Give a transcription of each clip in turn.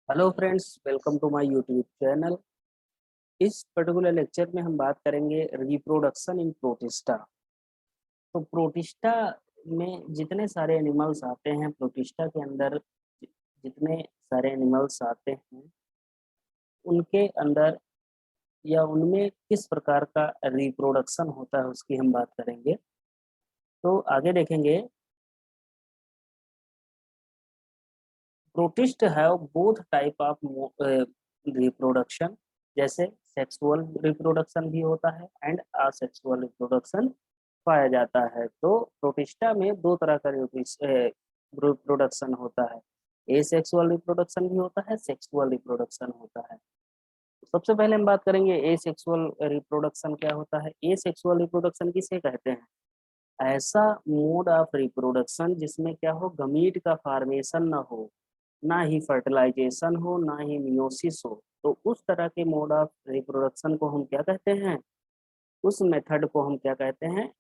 Hello friends, welcome to my YouTube channel. इस particular lecture में हम बात करेंगे रिप्रोडक्शन इन प्रोटिस्टा। तो प्रोटिस्टा में जितने सारे एनिमल्स आते हैं, प्रोटिस्टा के अंदर जितने सारे एनिमल्स आते हैं उनके अंदर या उनमें किस प्रकार का रिप्रोडक्शन होता है उसकी हम बात करेंगे। तो आगे देखेंगे, protist have both type of reproduction, जैसे सेक्सुअल रिप्रोडक्शन भी होता है एंड असेक्सुअल रिप्रोडक्शन पाया जाता है। तो प्रोटिस्टा में दो तरह का रिप्रोडक्शन होता है। ए सेक्सुअल रिप्रोडक्शन भी होता है, सेक्सुअल रिप्रोडक्शन होता है। सबसे पहले हम बात करेंगे ए सेक्सुअल रिप्रोडक्शन क्या होता है। ए सेक्सुअल रिप्रोडक्शन किसे कहते हैं? ऐसा मोड ऑफ रिप्रोडक्शन जिसमें क्या हो, गमीट का फॉर्मेशन ना हो, ना ही फर्टिलाइजेशन हो, ना ही मियोसिस हो। तो उस तरह के मोड ऑफ रिप्रोडक्शन को हम क्या कहते हैं? उस मेथड को हम क्या कहते हैं?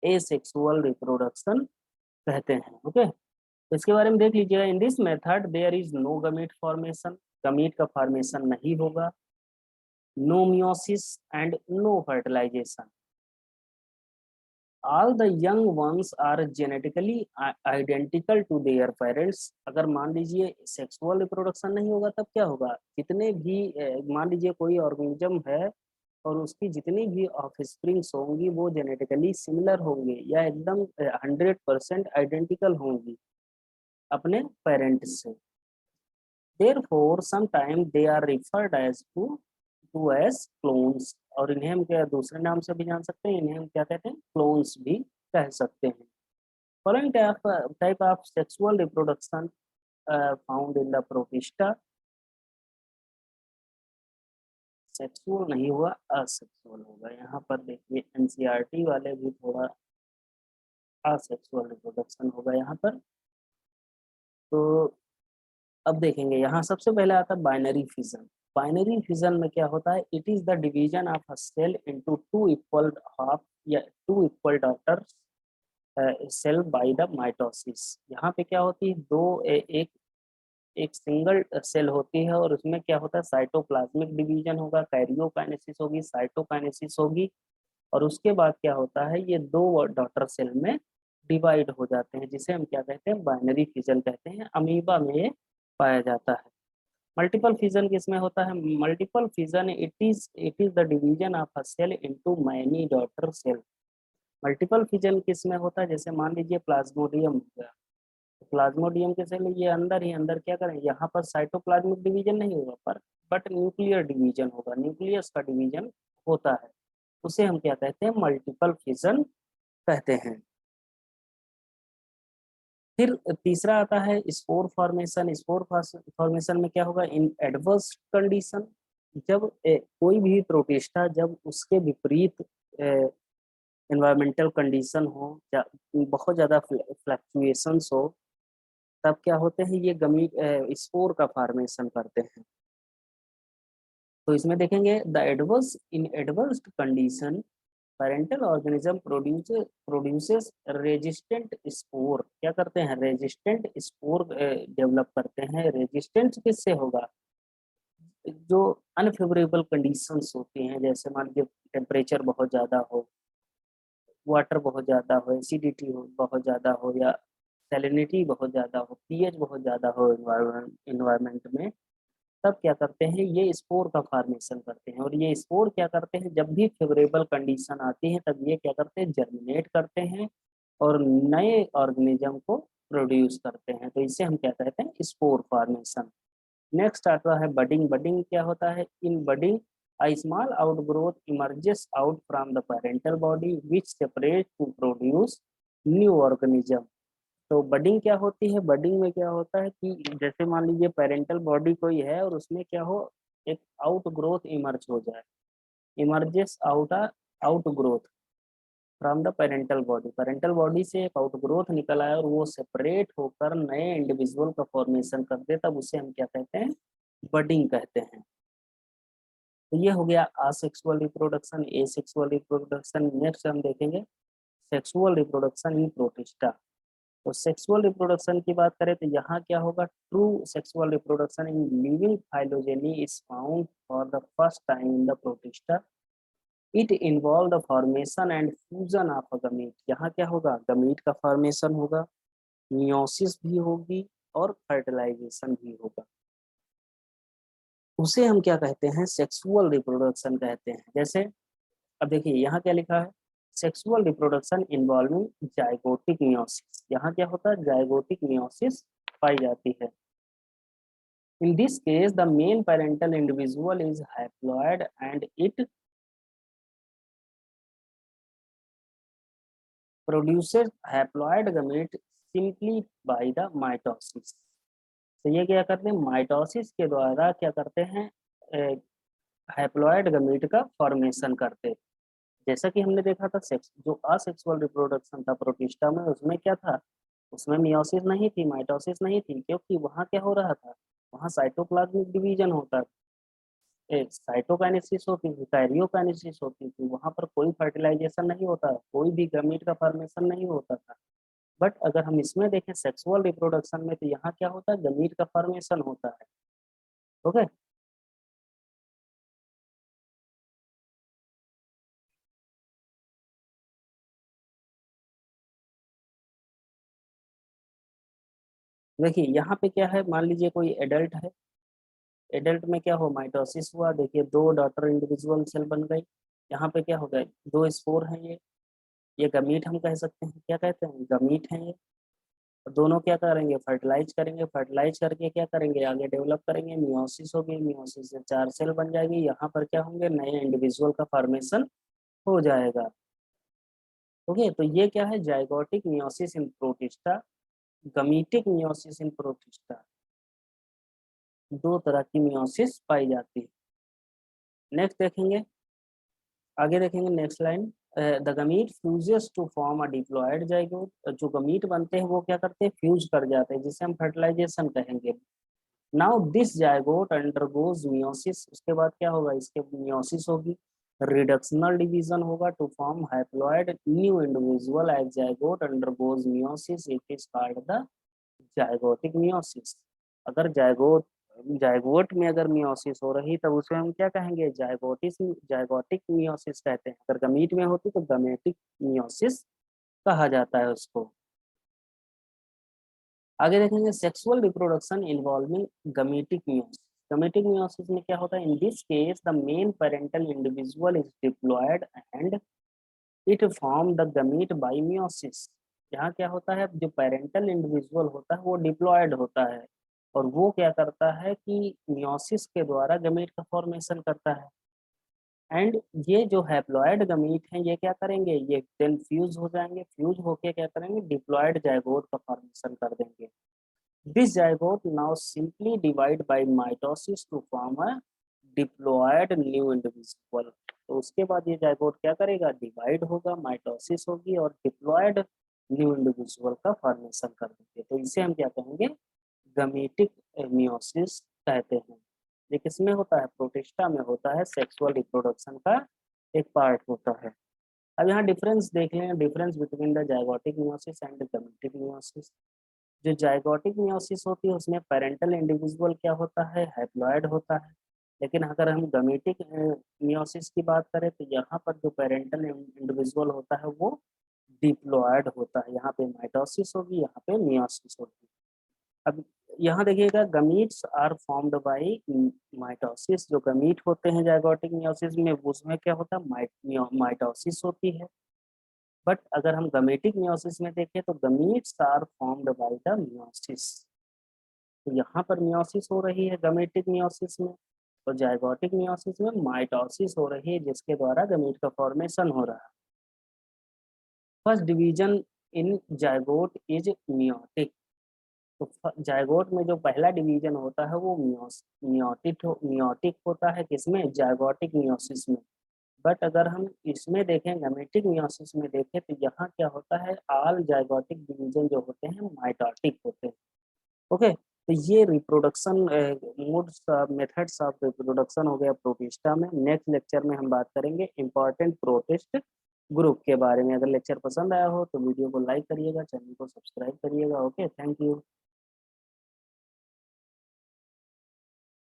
एसेक्सुअल रिप्रोडक्शन कहते हैं। ओके, तो इसके बारे में देख लीजिएगा। In this method there is no gamete formation, gamete का फॉर्मेशन नहीं होगा, no meiosis and no fertilisation. All the young ones are genetically identical to their parents. अगर मान लीजिए सेक्सुअल रिप्रोडक्शन नहीं होगा तब क्या होगा? जितने भी मान लीजिए कोई ऑर्गेनिज्म है और उसकी जितनी भी ऑफस्प्रिंग्स होंगी वो जेनेटिकली सिमिलर होंगे या एकदम 100% आइडेंटिकल होंगी अपने पेरेंट्स से। Therefore, sometimes they are referred as to as clones। और इन्हें हम क्या दूसरे नाम से भी जान सकते हैं, इन्हें हम क्या कहते हैं? क्लोन्स भी कह सकते हैं। Following type of sexual reproduction found in the protista, sexual नहीं हुआ, असेक्सुअल होगा। यहाँ पर देखिए एनसीईआरटी वाले भी थोड़ा असेक्सुअल रिप्रोडक्शन होगा यहाँ पर। तो अब देखेंगे, यहाँ सबसे पहले आता है बाइनरी फिजन। बाइनरी फिजन में क्या होता है? It is the division of a cell into two equal half या two equal daughter cell by the mitosis. यहाँ पे क्या होती है? एक एक सिंगल सेल होती है और उसमें क्या होता है? साइटोप्लाज्मिक डिवीजन होगा, कैरियोकाइनेसिस होगी, साइटोकाइनेसिस होगी। और उसके बाद क्या होता है? ये दो डॉटर सेल में डिवाइड हो जाते हैं, जिसे हम क्या कहते हैं? बाइनरी फिजन कहते हैं। अमीबा में ये पाया जाता है। मल्टीपल फिजन किसमें होता है? Multiple fission it is the division of a cell into many daughter cell. Multiple fission किसमें होता है? जैसे मान लीजिए प्लाज्मोडियम हो गया। प्लाज्मोडियम के सेल ये अंदर ही अंदर क्या करें? यहाँ पर साइटोप्लाज्मिक डिवीजन नहीं होगा पर बट न्यूक्लियर डिवीजन होगा, न्यूक्लियस का डिवीजन होता है। उसे हम क्या कहते हैं? मल्टीपल फिजन कहते हैं। फिर तीसरा आता है स्पोर फॉर्मेशन। स्पोर फॉर्मेशन में क्या होगा? इन एडवर्स कंडीशन, जब कोई भी प्रोटिस्टा जब उसके विपरीत एनवायरमेंटल कंडीशन हो या बहुत ज़्यादा फ्लक्चुएशंस हो, तब क्या होते हैं? ये गमी स्पोर का फॉर्मेशन करते हैं। तो इसमें देखेंगे, the adverse in adverse condition parental organism produces resistant spore. क्या करते हैं? रेजिस्टेंट स्पोर डेवलप करते हैं। रेजिस्टेंट किससे होगा? जो अनफेवरेबल कंडीशंस होती हैं, जैसे मान लीजिए टेम्परेचर बहुत ज़्यादा हो, वाटर बहुत ज़्यादा हो, एसिडिटी हो बहुत ज़्यादा हो, या सैलिनिटी बहुत ज़्यादा हो, पीएच बहुत ज़्यादा हो इन्वायरमेंट में, तब क्या करते हैं? ये स्पोर का फॉर्मेशन करते हैं। और ये स्पोर क्या करते हैं? जब भी फेवरेबल कंडीशन आती है तब ये क्या करते हैं? जर्मिनेट करते हैं और नए ऑर्गेनिज्म को प्रोड्यूस करते हैं। तो इसे हम क्या कहते हैं? Spore formation. नेक्स्ट आता है बडिंग। बडिंग क्या होता है? इन budding a small outgrowth emerges out from the parental body which separates to produce new organism। तो बडिंग क्या होती है? बडिंग में क्या होता है कि जैसे मान लीजिए पेरेंटल बॉडी कोई है और उसमें क्या हो, एक आउट ग्रोथ इमर्ज हो जाए। Emerges out growth from the parental body. Parental body से एक आउट ग्रोथ निकल आया और वो सेपरेट होकर नए इंडिविजुअल का फॉर्मेशन कर दे, तब उसे हम क्या कहते हैं? बडिंग कहते हैं। तो ये हो गया asexual reproduction, asexual reproduction. Next हम देखेंगे सेक्सुअल रिप्रोडक्शन इन प्रोटिस्टा। तो सेक्सुअल रिप्रोडक्शन की बात करें तो यहाँ क्या होगा, true sexual reproduction in living phylogeny is found for the first time in the protista. It involve the formation and fusion of a gamete. यहाँ क्या होगा, गमीट का फॉर्मेशन होगा, मियोसिस भी होगी और फर्टिलाइजेशन भी होगा। उसे हम क्या कहते हैं, सेक्सुअल रिप्रोडक्शन कहते हैं। जैसे अब देखिए यहाँ क्या लिखा है, sexual reproduction involving zygotic meiosis. यहाँ क्या होता है, जाइगोटिक मियोसिस पाई जाती है। In this case the main parental individual is haploid and it produces haploid gamete simply by the mitosis. तो ये क्या करते हैं, माइटोसिस के द्वारा क्या करते हैं, हैप्लॉइड गमीट का फॉर्मेशन करते हैं। जैसा कि हमने देखा था, सेक्स जो असेक्सुअल रिप्रोडक्शन था प्रोटिस्टा में, उसमें क्या था, उसमें मियोसिस नहीं थी, माइटोसिस नहीं थी, क्योंकि वहाँ क्या हो रहा था, वहाँ साइटोप्लाज्मिक डिवीजन होता था, साइटोकाइनेसिस होती थी, कैरियोकाइनेसिस होती थी, वहाँ पर कोई फर्टिलाइजेशन नहीं होता, कोई भी गमीट का फॉर्मेशन नहीं होता था। बट अगर हम इसमें देखें सेक्सुअल रिप्रोडक्शन में, तो यहाँ क्या होता है, गमीट का फॉर्मेशन होता है। ओके, देखिए यहाँ पे क्या है, मान लीजिए कोई एडल्ट है, एडल्ट में क्या हो, माइटोसिस हुआ, देखिए दो डॉटर इंडिविजुअल सेल बन गई। यहाँ पे क्या हो गए, दो स्पोर हैं, ये गमीट हम कह सकते हैं, क्या कहते हैं, गमीट हैं ये। और दोनों क्या करेंगे, फर्टिलाइज करेंगे, फर्टिलाइज करके क्या करेंगे, आगे डेवलप करेंगे, मियोसिस होगी, मियोसिस से चार सेल बन जाएगी, यहाँ पर क्या होंगे, नए इंडिविजुअल का फॉर्मेशन हो जाएगा। ओके, तो ये क्या है, zygotic meiosis in Protista, gametic meiosis in Protista. दो तरह की मियोसिस पाई जाती है। नेक्स्ट देखेंगे, आगे देखेंगे next line, the gamete fuses to form a diploid zygote. जो गमीट बनते हैं वो क्या करते हैं, फ्यूज कर जाते हैं, जिसे हम फर्टिलाइजेशन कहेंगे। Now this zygote undergoes meiosis, उसके बाद क्या होगा, इसके मियोसिस होगी, रिडक्शनल डिवीजन होगा to form haploid new individual as zygote undergoes meiosis, it is called the zygotic meiosis. अगर जाइगोट में अगर मियोसिस हो रही, तब उसे हम क्या कहेंगे, जाइगोटिक मियोसिस कहते हैं। अगर गमीट में होती तो गमेटिक मियोसिस कहा जाता है उसको। आगे देखेंगे, sexual reproduction involving gametic meiosis. Gametic meiosis में क्या होता है, in this case the main parental individual is diploid and it form the gamete by meiosis. यहाँ क्या होता है, जो पेरेंटल इंडिविजुअल होता है वो डिप्लॉयड होता है, और वो क्या करता है कि मियोसिस के द्वारा गमीट का फॉर्मेशन करता है। एंड ये जो हैप्लॉयड गमीट हैं, ये क्या करेंगे, ये देन फ्यूज हो जाएंगे, फ्यूज होके क्या करेंगे, डिप्लॉयड जाइगोट का फॉर्मेशन कर देंगे। This zygote now simply divide by mitosis to form a diploid new individual. तो उसके बाद ये जाइगोट क्या करेगा, डिवाइड होगा, माइटोसिस होगी और डिप्लॉयड न्यू इंडिविजुअल का फॉर्मेशन कर देंगे। तो इसे हम क्या कहेंगे, गमीटिक मियोसिस कहते हैं। ये किसमें होता है, प्रोटिस्टा में होता है, सेक्सुअल रिप्रोडक्शन का एक पार्ट होता है। अब यहाँ डिफरेंस देख लें, difference between the zygotic meiosis and gametic meiosis. जो जाइगोटिक मियोसिस होती है उसमें पेरेंटल इंडिविजुअल क्या होता है, हैप्लॉयड होता है। लेकिन अगर हम गमीटिक मियोसिस की बात करें, तो यहाँ पर जो पेरेंटल इंडिविजुअल होता है वो डिप्लॉयड होता है। यहाँ पे माइटोसिस होगी, यहाँ पे मियोसिस होगी। अब यहाँ देखिएगा, gametes are formed by mitosis. जो गमीट होते हैं जाइगोटिक मियोसिस में, उसमें क्या होता है, माइटोसिस होती है। बट अगर हम गमेटिक मियोसिस में देखें, तो gametes are formed by the meiosis. तो यहाँ पर मियोसिस हो रही है गमेटिक मियोसिस में, और जाइगोटिक मियोसिस में माइटोसिस हो रही है, जिसके द्वारा गमीट का फॉर्मेशन हो रहा है। First division in zygote is meiotic. तो जाइगोट में जो पहला डिवीजन होता है वो मियोटिक होता है, किसमें, जाइगोटिक मियोसिस में। बट अगर हम इसमें देखें, गमेटिक मियोसिस में देखें, तो यहाँ क्या होता है, ऑल जाइगोटिक डिवीजन जो होते हैं माइटोटिक होते हैं। ओके, तो ये reproduction modes methods of reproduction हो गया प्रोटिस्टा में। नेक्स्ट लेक्चर में हम बात करेंगे इंपॉर्टेंट प्रोटिस्ट ग्रुप के बारे में। अगर लेक्चर पसंद आया हो तो वीडियो को लाइक करिएगा, चैनल को सब्सक्राइब करिएगा। Okay, thank you.